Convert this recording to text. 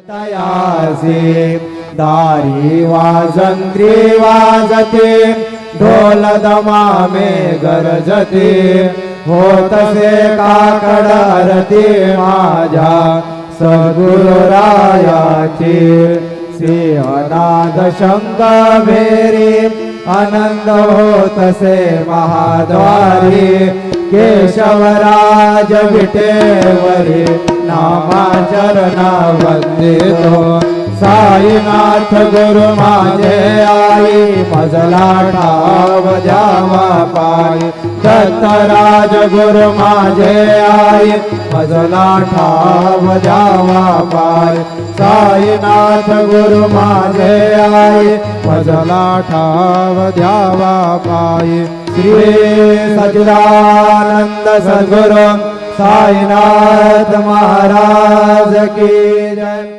तयासे दारी वाजंत्री वाजते ढोल दमामे गरजते होतसे काकड आरती माझ्या सद्गुरुरायाची सिंहनाद शंख भेरी आनंद होतसे महाद्वारी केशवराज विटेवरी नामाचरणा वंदितो साईनाथ गुरु माझे आई मजला ठाव द्यावा पायी दत्तराज गुरु माझे आई मजला ठाव द्यावा पायी साईनाथ गुरु माझे आई मजला ठाव द्यावा पायी श्री सच्चिदानंद सद्गुरु साईनाथ महाराज की जय।